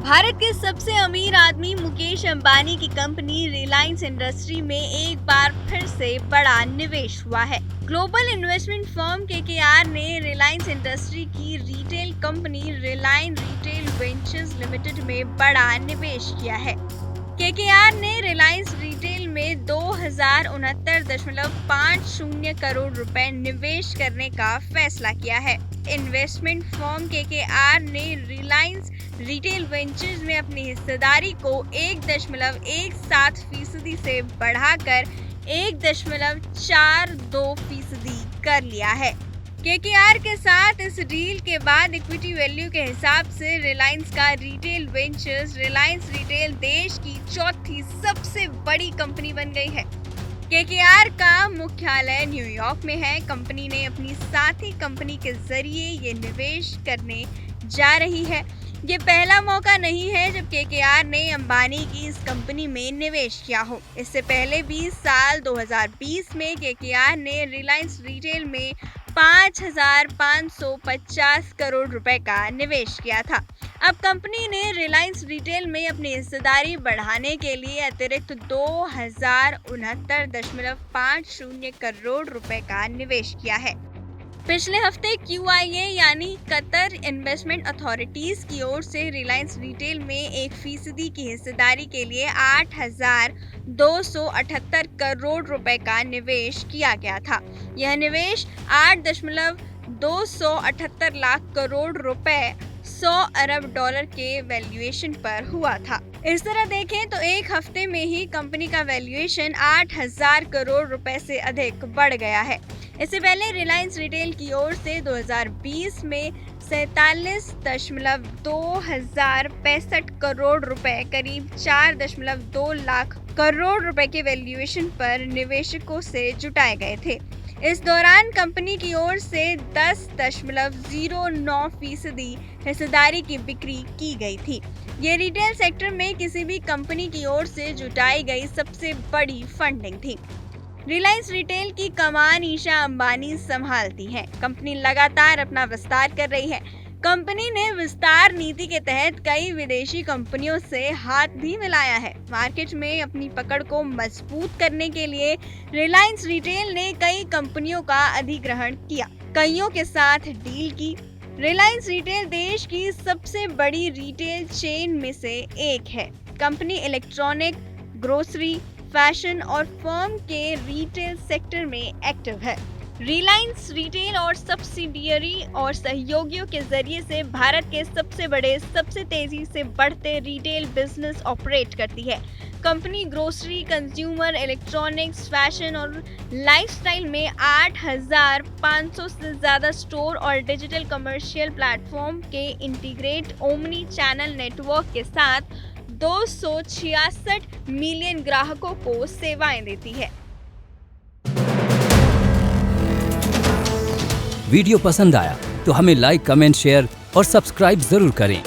भारत के सबसे अमीर आदमी मुकेश अंबानी की कंपनी रिलायंस इंडस्ट्री में एक बार फिर से बड़ा निवेश हुआ है। ग्लोबल इन्वेस्टमेंट फर्म केकेआर ने रिलायंस इंडस्ट्री की retail company Reliance retail ventures limited में बड़ा निवेश किया है। केकेआर ने रिलायंस रिटेल में 2069.50 करोड़ रुपए निवेश करने का फैसला किया है। इन्वेस्टमेंट फर्म केकेआर ने रिलायंस रिटेल वेंचर्स में अपनी हिस्सेदारी को 1.17% से बढ़ाकर 1.42% कर लिया है। केकेआर के साथ इस डील के बाद इक्विटी वैल्यू के हिसाब से रिलायंस का रिटेल वेंचर्स रिलायंस रिटेल देश की चौथी सबसे बड़ी कंपनी बन गई है। केकेआर का मुख्यालय न्यूयॉर्क में है। कंपनी ने अपनी साथी कंपनी के जरिए ये निवेश करने जा रही है। ये पहला मौका नहीं है जब केकेआर ने अंबानी की इस कंपनी में निवेश किया हो। इससे पहले भी साल 2020 में केकेआर ने रिलायंस रिटेल में 5,550 करोड़ रुपए का निवेश किया था। अब कंपनी ने रिलायंस रिटेल में अपनी हिस्सेदारी बढ़ाने के लिए अतिरिक्त 2,069.50 करोड़ रुपए का निवेश किया है। पिछले हफ्ते QIA यानी कतर इन्वेस्टमेंट अथॉरिटीज की ओर से रिलायंस रिटेल में 1% की हिस्सेदारी के लिए 8,278 करोड़ रुपए का निवेश किया गया था। यह निवेश 8.278 लाख करोड़ रुपए 100 अरब डॉलर के वैल्यूएशन पर हुआ था। इस तरह देखें तो एक हफ्ते में ही कंपनी का वैल्यूएशन 8,000 करोड़ रुपए से अधिक बढ़ गया है। इससे पहले रिलायंस रिटेल की ओर से 2020 में 47,265 करोड़ रुपए करीब 4.2 लाख करोड़ रुपए के वैल्यूएशन पर निवेशकों से जुटाए गए थे। इस दौरान कंपनी की ओर से 10.09% हिस्सेदारी की बिक्री की गई थी। ये रिटेल सेक्टर में किसी भी कंपनी की ओर से जुटाई गई सबसे बड़ी फंडिंग थी। रिलायंस रिटेल की कमान ईशा अंबानी संभालती हैं। कंपनी लगातार अपना विस्तार कर रही है। कंपनी ने विस्तार नीति के तहत कई विदेशी कंपनियों से हाथ भी मिलाया है। मार्केट में अपनी पकड़ को मजबूत करने के लिए रिलायंस रिटेल ने कई कंपनियों का अधिग्रहण किया, कईयों के साथ डील की। रिलायंस रिटेल देश की सबसे बड़ी रिटेल चेन में से एक है। कंपनी इलेक्ट्रॉनिक, ग्रोसरी, फैशन और फर्म के रिटेल सेक्टर में एक्टिव है। रिलायंस रिटेल और सब्सिडियरी और सहयोगियों के जरिए से भारत के सबसे बड़े, सबसे तेजी से बढ़ते रिटेल बिजनेस ऑपरेट करती है। Company grocery, consumer electronics, fashion और लाइफस्टाइल में 8,500 से ज्यादा स्टोर और डिजिटल कमर्शियल प्लेटफॉर्म के इंटीग्रेट ओमनी चैनल नेटवर्क के साथ 266 मिलियन ग्राहकों को सेवाएं देती है। वीडियो पसंद आया तो हमें लाइक, कमेंट, शेयर और सब्सक्राइब जरूर करें।